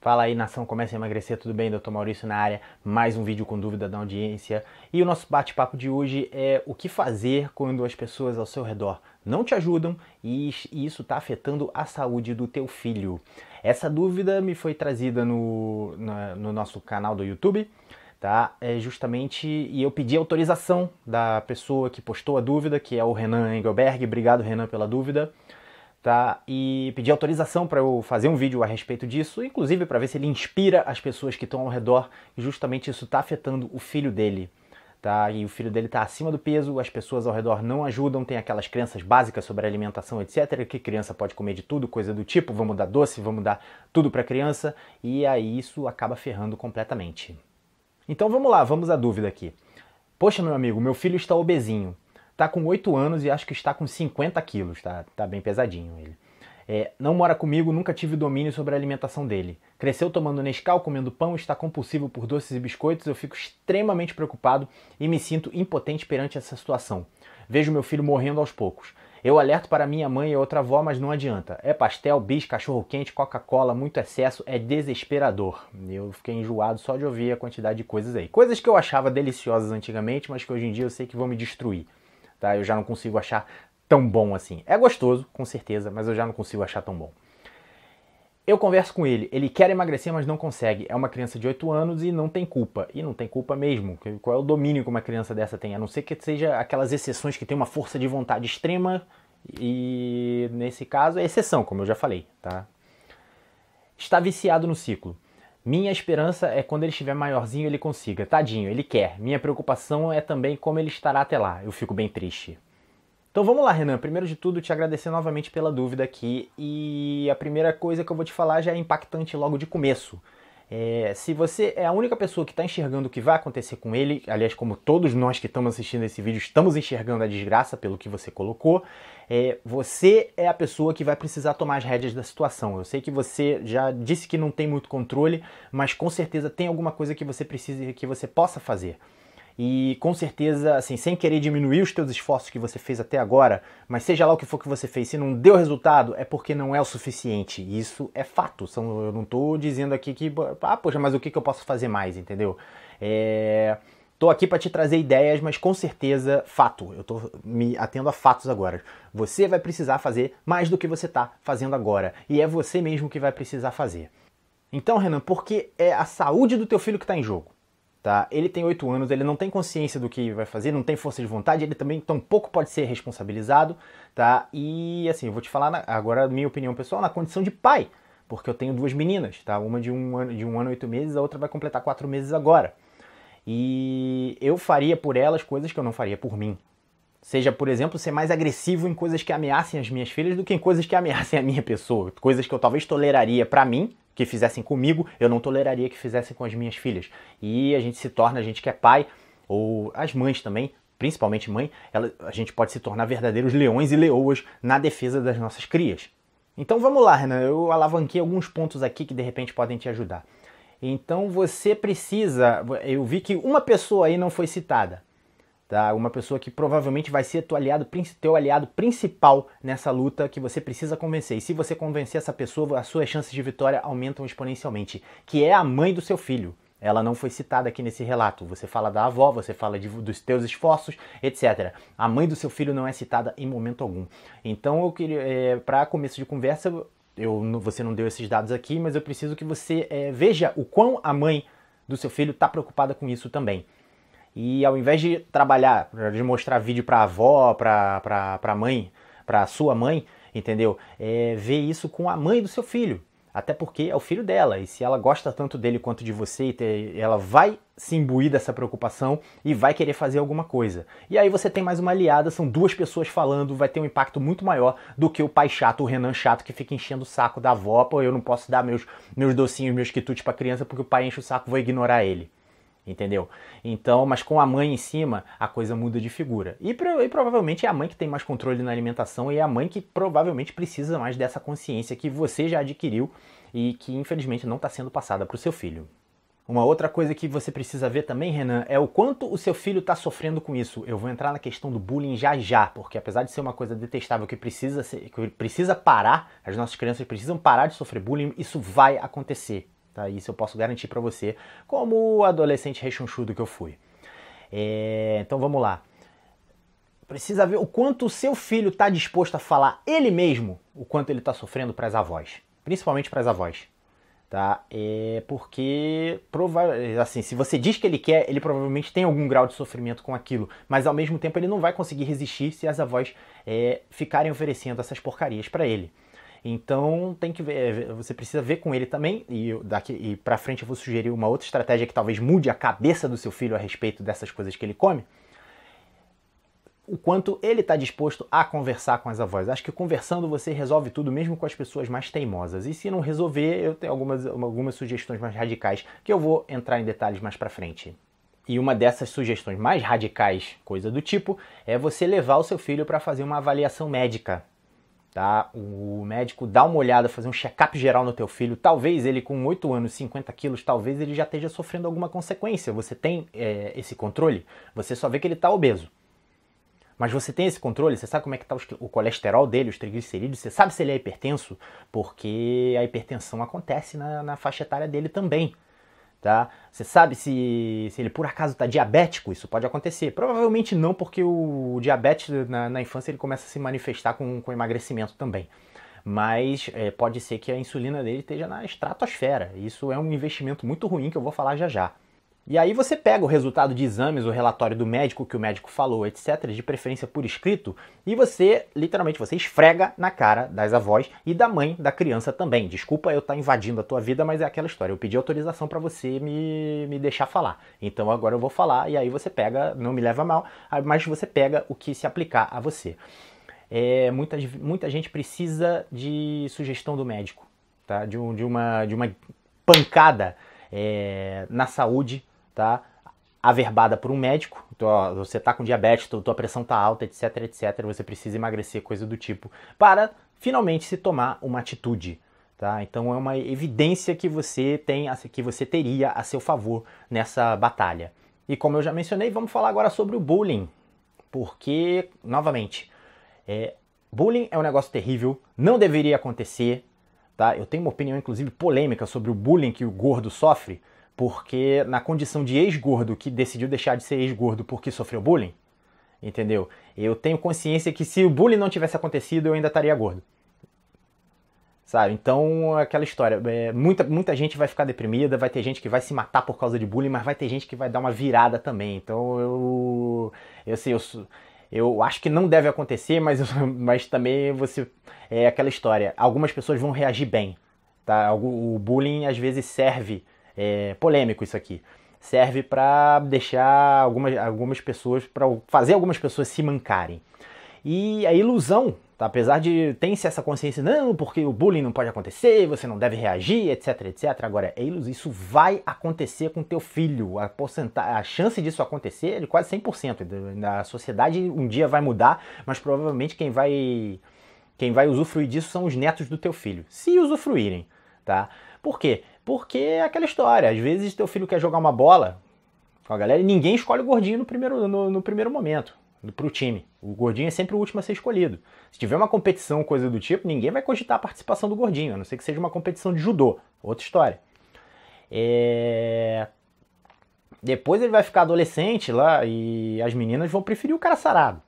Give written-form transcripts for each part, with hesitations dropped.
Fala aí, nação, comece a emagrecer, tudo bem? Dr. Maurício na área, mais um vídeo com dúvida da audiência. E o nosso bate-papo de hoje é o que fazer quando as pessoas ao seu redor não te ajudam e isso está afetando a saúde do teu filho. Essa dúvida me foi trazida no nosso canal do YouTube, tá? E eu pedi autorização da pessoa que postou a dúvida, que é o Renan Engelberg. Obrigado, Renan, pela dúvida. Tá? E pedi autorização para eu fazer um vídeo a respeito disso, inclusive para ver se ele inspira as pessoas que estão ao redor, e justamente isso está afetando o filho dele. Tá? E o filho dele está acima do peso, as pessoas ao redor não ajudam, tem aquelas crenças básicas sobre alimentação, etc, que criança pode comer de tudo, coisa do tipo, vamos dar doce, vamos dar tudo para a criança, e aí isso acaba ferrando completamente. Então vamos lá, vamos à dúvida aqui. Poxa, meu amigo, meu filho está obesinho. Tá com 8 anos e acho que está com 50 quilos, tá bem pesadinho ele. Não mora comigo, nunca tive domínio sobre a alimentação dele. Cresceu tomando Nescau, comendo pão, está compulsivo por doces e biscoitos, eu fico extremamente preocupado e me sinto impotente perante essa situação. Vejo meu filho morrendo aos poucos. Eu alerto para minha mãe e outra avó, mas não adianta. É pastel, bis, cachorro-quente, Coca-Cola, muito excesso, é desesperador. Eu fiquei enjoado só de ouvir a quantidade de coisas aí. Coisas que eu achava deliciosas antigamente, mas que hoje em dia eu sei que vão me destruir. Tá? Eu já não consigo achar tão bom assim. É gostoso, com certeza, mas eu já não consigo achar tão bom. Eu converso com ele, ele quer emagrecer, mas não consegue. É uma criança de 8 anos e não tem culpa. E não tem culpa mesmo. Qual é o domínio que uma criança dessa tem? A não ser que seja aquelas exceções que tem uma força de vontade extrema, e nesse caso é exceção, como eu já falei. Tá? Está viciado no ciclo. Minha esperança é quando ele estiver maiorzinho ele consiga. Tadinho, ele quer. Minha preocupação é também como ele estará até lá. Eu fico bem triste. Então vamos lá, Renan. Primeiro de tudo, te agradecer novamente pela dúvida aqui. E a primeira coisa que eu vou te falar já é impactante logo de começo. Se você é a única pessoa que está enxergando o que vai acontecer com ele, aliás, como todos nós que estamos assistindo esse vídeo estamos enxergando a desgraça pelo que você colocou, você é a pessoa que vai precisar tomar as rédeas da situação. Eu sei que você já disse que não tem muito controle, mas com certeza tem alguma coisa que você precise, que você possa fazer. E com certeza, assim, sem querer diminuir os teus esforços que você fez até agora, mas seja lá o que for que você fez, se não deu resultado, é porque não é o suficiente. Isso é fato. Eu não estou dizendo aqui que, poxa, mas o que eu posso fazer mais, entendeu? Tô aqui para te trazer ideias, mas com certeza, fato. Eu tô me atendo a fatos agora. Você vai precisar fazer mais do que você tá fazendo agora. E é você mesmo que vai precisar fazer. Então, Renan, porque é a saúde do teu filho que está em jogo. Tá? Ele tem 8 anos, ele não tem consciência do que vai fazer, não tem força de vontade, ele também tampouco pode ser responsabilizado, tá? E assim, eu vou te falar agora a minha opinião pessoal na condição de pai, porque eu tenho 2 meninas, tá? Uma de 1 ano e 8 meses, a outra vai completar 4 meses agora. E eu faria por elas coisas que eu não faria por mim. Seja, por exemplo, ser mais agressivo em coisas que ameacem as minhas filhas do que em coisas que ameacem a minha pessoa. Coisas que eu talvez toleraria pra mim, que fizessem comigo, eu não toleraria que fizessem com as minhas filhas. E a gente que é pai, ou as mães também, principalmente mãe, a gente pode se tornar verdadeiros leões e leoas na defesa das nossas crias. Então vamos lá, Renan, eu alavanquei alguns pontos aqui que de repente podem te ajudar. Então você precisa, eu vi que uma pessoa aí não foi citada. Tá? Uma pessoa que provavelmente vai ser teu aliado principal nessa luta que você precisa convencer. E se você convencer essa pessoa, as suas chances de vitória aumentam exponencialmente, que é a mãe do seu filho. Ela não foi citada aqui nesse relato. Você fala da avó, você fala dos teus esforços, etc. A mãe do seu filho não é citada em momento algum. Então eu queria, para começo de conversa, você não deu esses dados aqui, mas eu preciso que você veja o quão a mãe do seu filho está preocupada com isso também. E ao invés de trabalhar, de mostrar vídeo pra avó, pra mãe, pra sua mãe, entendeu? Ver isso com a mãe do seu filho. Até porque é o filho dela. E se ela gosta tanto dele quanto de você, ela vai se imbuir dessa preocupação e vai querer fazer alguma coisa. E aí você tem mais uma aliada, são 2 pessoas falando, vai ter um impacto muito maior do que o pai chato, o Renan chato, que fica enchendo o saco da avó. Pô, eu não posso dar meus docinhos, meus quitutes pra criança porque o pai enche o saco, vou ignorar ele. Entendeu? Então, mas com a mãe em cima, a coisa muda de figura. E provavelmente é a mãe que tem mais controle na alimentação e é a mãe que provavelmente precisa mais dessa consciência que você já adquiriu e que infelizmente não está sendo passada para o seu filho. Uma outra coisa que você precisa ver também, Renan, é o quanto o seu filho está sofrendo com isso. Eu vou entrar na questão do bullying já, porque apesar de ser uma coisa detestável que precisa parar, as nossas crianças precisam parar de sofrer bullying, isso vai acontecer. Tá? Isso eu posso garantir para você, como adolescente rechonchudo que eu fui. Então vamos lá. Precisa ver o quanto o seu filho está disposto a falar ele mesmo, o quanto ele está sofrendo para as avós. Principalmente para as avós. Tá? Porque, assim, se você diz que ele quer, ele provavelmente tem algum grau de sofrimento com aquilo, mas ao mesmo tempo ele não vai conseguir resistir se as avós ficarem oferecendo essas porcarias para ele. Então tem que ver, você precisa ver com ele também, e pra frente eu vou sugerir uma outra estratégia que talvez mude a cabeça do seu filho a respeito dessas coisas que ele come, o quanto ele está disposto a conversar com as avós. Acho que conversando você resolve tudo, mesmo com as pessoas mais teimosas. E se não resolver, eu tenho algumas sugestões mais radicais que eu vou entrar em detalhes mais pra frente. E uma dessas sugestões mais radicais, coisa do tipo, é você levar o seu filho para fazer uma avaliação médica. Tá? O médico dá uma olhada, fazer um check-up geral no teu filho. Talvez ele com 8 anos, 50 quilos, talvez ele já esteja sofrendo alguma consequência. Você tem esse controle? Você só vê que ele está obeso. Mas você tem esse controle? Você sabe como é que está o colesterol dele, os triglicerídeos? Você sabe se ele é hipertenso? Porque a hipertensão acontece na faixa etária dele também. Tá? Você sabe se ele por acaso está diabético? Isso pode acontecer. Provavelmente não, porque o diabetes na infância ele começa a se manifestar com emagrecimento também. Mas pode ser que a insulina dele esteja na estratosfera. Isso é um investimento muito ruim que eu vou falar já já. E aí você pega o resultado de exames, o relatório do médico, que o médico falou, etc., de preferência por escrito, e você, literalmente, você esfrega na cara das avós e da mãe da criança também. Desculpa eu estar invadindo a tua vida, mas é aquela história. Eu pedi autorização para você me deixar falar. Então agora eu vou falar, e aí você pega, não me leva a mal, mas você pega o que se aplicar a você. Muita gente precisa de sugestão do médico, tá? de uma pancada na saúde, tá? Averbada por um médico. Então, ó, você tá com diabetes, tua pressão tá alta, etc, etc, você precisa emagrecer, coisa do tipo, para finalmente se tomar uma atitude, tá? Então é uma evidência que você teria a seu favor nessa batalha. E como eu já mencionei, vamos falar agora sobre o bullying, porque, novamente, bullying é um negócio terrível, não deveria acontecer, tá? Eu tenho uma opinião, inclusive, polêmica sobre o bullying que o gordo sofre, porque na condição de ex-gordo que decidiu deixar de ser ex-gordo porque sofreu bullying, entendeu? Eu tenho consciência que se o bullying não tivesse acontecido, eu ainda estaria gordo. Sabe? Então, aquela história, muita gente vai ficar deprimida, vai ter gente que vai se matar por causa de bullying, mas vai ter gente que vai dar uma virada também. Então, eu acho que não deve acontecer, mas também é aquela história, algumas pessoas vão reagir bem, tá? O bullying às vezes serve, polêmico isso aqui, serve para deixar algumas pessoas, para fazer algumas pessoas se mancarem. E a ilusão, tá? Apesar de ter-se essa consciência, não, porque o bullying não pode acontecer, você não deve reagir, etc, etc. Agora, isso vai acontecer com teu filho. A chance disso acontecer é de quase 100%. A sociedade um dia vai mudar, mas provavelmente quem vai usufruir disso são os netos do teu filho, se usufruírem, tá? Por quê? Porque é aquela história, às vezes teu filho quer jogar uma bola com a galera e ninguém escolhe o gordinho no primeiro momento, pro time. O gordinho é sempre o último a ser escolhido. Se tiver uma competição, coisa do tipo, ninguém vai cogitar a participação do gordinho, a não ser que seja uma competição de judô, outra história. Depois ele vai ficar adolescente lá e as meninas vão preferir o cara sarado.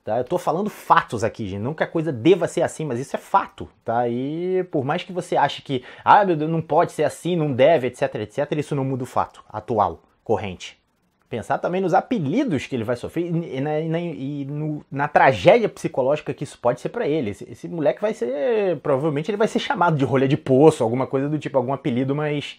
Tá? Eu tô falando fatos aqui, gente. Não que a coisa deva ser assim, mas isso é fato. Tá? E por mais que você ache que meu Deus, não pode ser assim, não deve, etc, etc, isso não muda o fato atual, corrente. Pensar também nos apelidos que ele vai sofrer e na tragédia psicológica que isso pode ser para ele. Esse moleque vai ser, provavelmente ele vai ser chamado de rolha de poço, alguma coisa do tipo, algum apelido, mas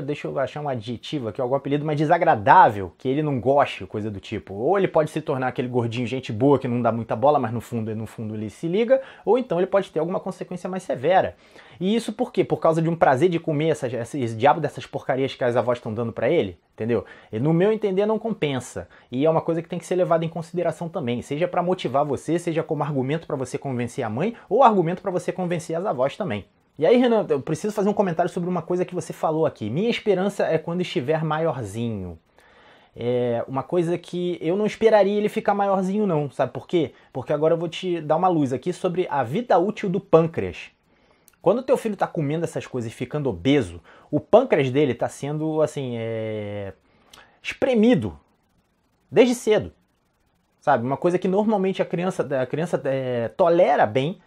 deixa eu achar um adjetivo aqui, algum apelido mais desagradável, que ele não goste, coisa do tipo. Ou ele pode se tornar aquele gordinho gente boa que não dá muita bola, mas no fundo ele se liga, ou então ele pode ter alguma consequência mais severa. E isso por quê? Por causa de um prazer de comer esse diabo dessas porcarias que as avós estão dando pra ele, entendeu? E no meu entender não compensa. E é uma coisa que tem que ser levada em consideração também, seja pra motivar você, seja como argumento pra você convencer a mãe, ou argumento pra você convencer as avós também. E aí, Renan, eu preciso fazer um comentário sobre uma coisa que você falou aqui. Minha esperança é quando estiver maiorzinho. Uma coisa que eu não esperaria ele ficar maiorzinho não, sabe por quê? Porque agora eu vou te dar uma luz aqui sobre a vida útil do pâncreas. Quando o teu filho está comendo essas coisas e ficando obeso, o pâncreas dele está sendo, assim, espremido desde cedo, sabe? Uma coisa que normalmente a criança tolera bem,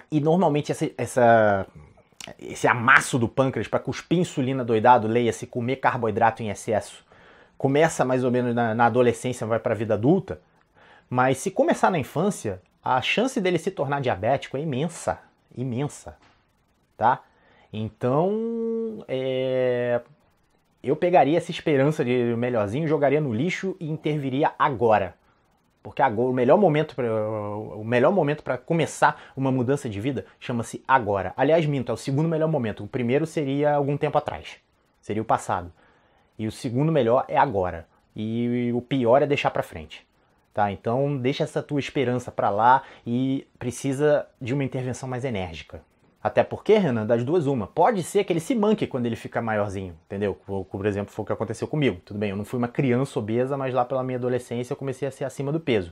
e normalmente esse amasso do pâncreas para cuspir insulina doidado, leia-se comer carboidrato em excesso, começa mais ou menos na adolescência, vai para a vida adulta, mas se começar na infância, a chance dele se tornar diabético é imensa, imensa, tá? Então, eu pegaria essa esperança de melhorzinho, jogaria no lixo e interviria agora. Porque agora, o melhor momento para começar uma mudança de vida chama-se agora. Aliás, minto, é o segundo melhor momento. O primeiro seria algum tempo atrás. Seria o passado. E o segundo melhor é agora. E o pior é deixar para frente. Tá? Então, deixa essa tua esperança para lá e precisa de uma intervenção mais enérgica. Até porque, Renan, das duas uma. Pode ser que ele se manque quando ele ficar maiorzinho, entendeu? Por exemplo, foi o que aconteceu comigo. Tudo bem, eu não fui uma criança obesa, mas lá pela minha adolescência eu comecei a ser acima do peso.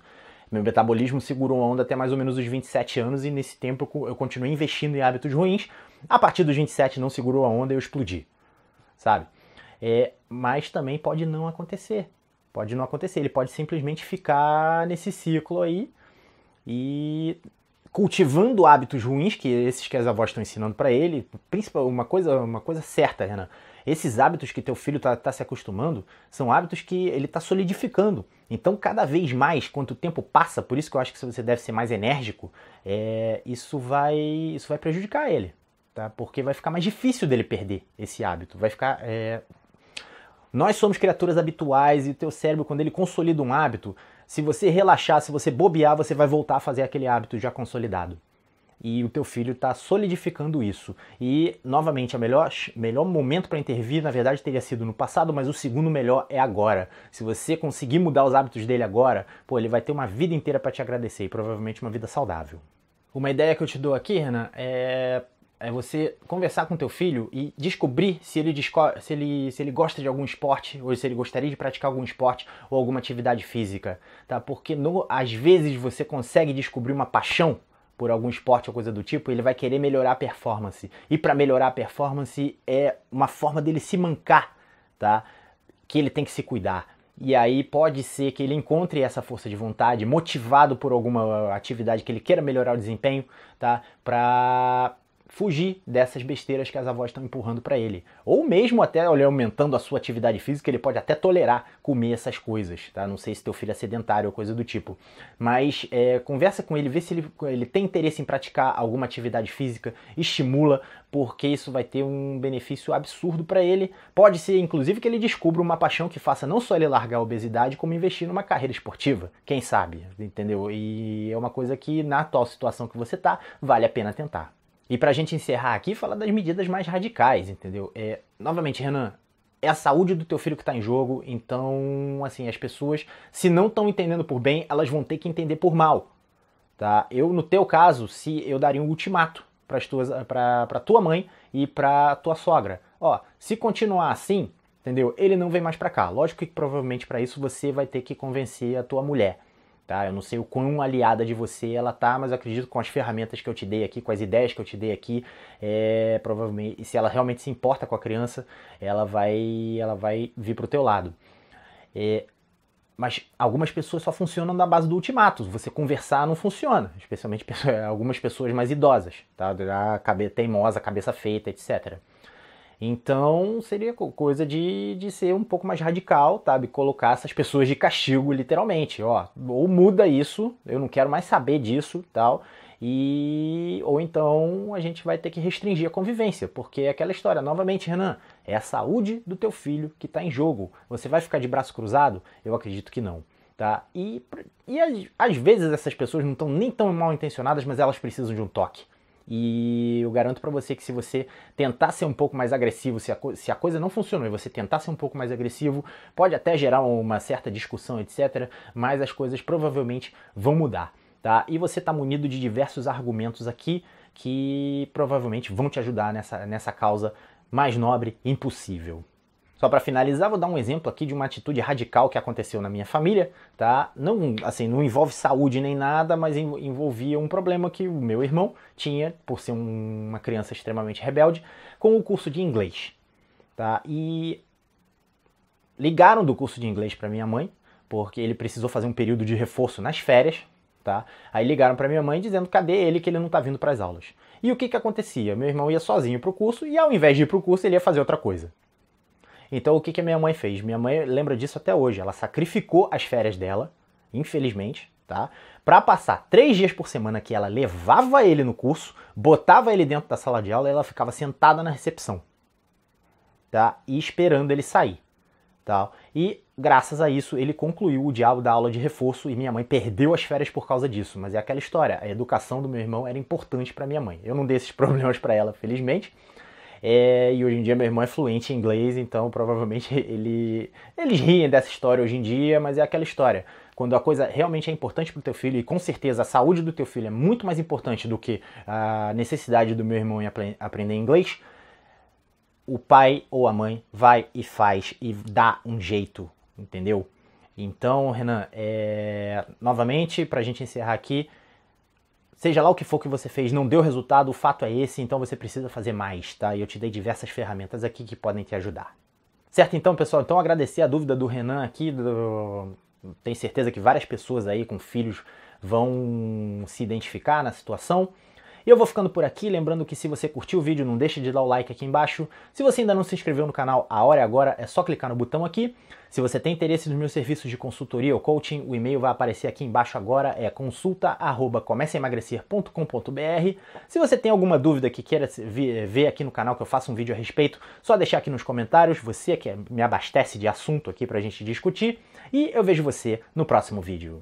Meu metabolismo segurou a onda até mais ou menos os 27 anos e nesse tempo eu continuei investindo em hábitos ruins. A partir dos 27 não segurou a onda e eu explodi, sabe? Mas também pode não acontecer. Pode não acontecer, ele pode simplesmente ficar nesse ciclo aí e cultivando hábitos ruins, que esses que as avós estão ensinando para ele, principalmente uma coisa certa, Renan, esses hábitos que teu filho tá se acostumando, são hábitos que ele está solidificando. Então, cada vez mais, quanto o tempo passa, por isso que eu acho que você deve ser mais enérgico, isso vai prejudicar ele, tá? Porque vai ficar mais difícil dele perder esse hábito, vai ficar... Nós somos criaturas habituais e o teu cérebro, quando ele consolida um hábito, se você relaxar, se você bobear, você vai voltar a fazer aquele hábito já consolidado. E o teu filho está solidificando isso. E, novamente, o melhor momento para intervir, na verdade, teria sido no passado, mas o segundo melhor é agora. Se você conseguir mudar os hábitos dele agora, ele vai ter uma vida inteira para te agradecer e provavelmente uma vida saudável. Uma ideia que eu te dou aqui, Renan, é você conversar com teu filho e descobrir se ele gosta de algum esporte, ou se ele gostaria de praticar algum esporte ou alguma atividade física, tá? Porque às vezes você consegue descobrir uma paixão por algum esporte ou coisa do tipo, ele vai querer melhorar a performance. E para melhorar a performance é uma forma dele se mancar, tá? Que ele tem que se cuidar. E aí pode ser que ele encontre essa força de vontade, motivado por alguma atividade que ele queira melhorar o desempenho, tá? Para fugir dessas besteiras que as avós estão empurrando para ele. Ou mesmo até aumentando a sua atividade física, ele pode até tolerar comer essas coisas, tá? Não sei se teu filho é sedentário ou coisa do tipo. Mas conversa com ele, vê se ele tem interesse em praticar alguma atividade física, estimula, porque isso vai ter um benefício absurdo para ele. Pode ser, inclusive, que ele descubra uma paixão que faça não só ele largar a obesidade, como investir numa carreira esportiva. Quem sabe, entendeu? E é uma coisa que, na atual situação que você tá, vale a pena tentar. E pra gente encerrar aqui, falar das medidas mais radicais, entendeu? Novamente, Renan, é a saúde do teu filho que tá em jogo, então, assim, as pessoas, se não estão entendendo por bem, elas vão ter que entender por mal, tá? No teu caso, eu daria um ultimato pra tua mãe e pra tua sogra. Ó, se continuar assim, entendeu? Ele não vem mais pra cá. Lógico que provavelmente pra isso você vai ter que convencer a tua mulher. Tá? Eu não sei o quão aliada de você ela tá, mas eu acredito que com as ferramentas que eu te dei aqui, com as ideias que eu te dei aqui, provavelmente, se ela realmente se importa com a criança, ela vai vir pro teu lado. Mas algumas pessoas só funcionam na base do ultimato. Você conversar não funciona, especialmente algumas pessoas mais idosas, tá? Teimosa, cabeça feita, etc. Então seria coisa de ser um pouco mais radical, sabe? Colocar essas pessoas de castigo, literalmente. Ó, ou muda isso, eu não quero mais saber disso, tal. Ou então a gente vai ter que restringir a convivência, porque é aquela história, novamente, Renan, é a saúde do teu filho que está em jogo. Você vai ficar de braço cruzado? Eu acredito que não. Tá? E às vezes essas pessoas não estão nem tão mal intencionadas, mas elas precisam de um toque. E eu garanto pra você que se você tentar ser um pouco mais agressivo, se a coisa não funcionou e você tentar ser um pouco mais agressivo, pode até gerar uma certa discussão, etc. Mas as coisas provavelmente vão mudar, tá? E você tá munido de diversos argumentos aqui que provavelmente vão te ajudar nessa causa mais nobre impossível. Só para finalizar, vou dar um exemplo aqui de uma atitude radical que aconteceu na minha família, tá? Não, assim, não envolve saúde nem nada, mas envolvia um problema que o meu irmão tinha, por ser uma criança extremamente rebelde, com o curso de inglês, tá? E ligaram do curso de inglês para minha mãe, porque ele precisou fazer um período de reforço nas férias, tá? Aí ligaram para minha mãe dizendo cadê ele, que ele não tá vindo para as aulas. E o que acontecia? Meu irmão ia sozinho pro curso e ao invés de ir pro curso, ele ia fazer outra coisa. Então o que a minha mãe fez? Minha mãe lembra disso até hoje. Ela sacrificou as férias dela, infelizmente, tá? Para passar 3 dias por semana que ela levava ele no curso, botava ele dentro da sala de aula e ela ficava sentada na recepção, tá? E esperando ele sair, tá? E graças a isso ele concluiu o diabo da aula de reforço e minha mãe perdeu as férias por causa disso. Mas é aquela história, a educação do meu irmão era importante para minha mãe. Eu não dei esses problemas para ela, felizmente. E hoje em dia meu irmão é fluente em inglês, então provavelmente eles riem dessa história hoje em dia, mas é aquela história. Quando a coisa realmente é importante para o teu filho, e com certeza a saúde do teu filho é muito mais importante do que a necessidade do meu irmão em aprender inglês, o pai ou a mãe vai e faz e dá um jeito, entendeu? Então, Renan, novamente, para a gente encerrar aqui, seja lá o que for que você fez, não deu resultado, o fato é esse, então você precisa fazer mais, tá? E eu te dei diversas ferramentas aqui que podem te ajudar. Certo então, pessoal? Então agradecer a dúvida do Renan aqui, tenho certeza que várias pessoas aí com filhos vão se identificar na situação. E eu vou ficando por aqui, lembrando que se você curtiu o vídeo, não deixe de dar o like aqui embaixo. Se você ainda não se inscreveu no canal, a hora é agora, é só clicar no botão aqui. Se você tem interesse nos meus serviços de consultoria ou coaching, o e-mail vai aparecer aqui embaixo agora, é consulta@começaemagrecer.com.br. Se você tem alguma dúvida que queira ver aqui no canal, que eu faça um vídeo a respeito, só deixar aqui nos comentários, você que me abastece de assunto aqui pra gente discutir. E eu vejo você no próximo vídeo.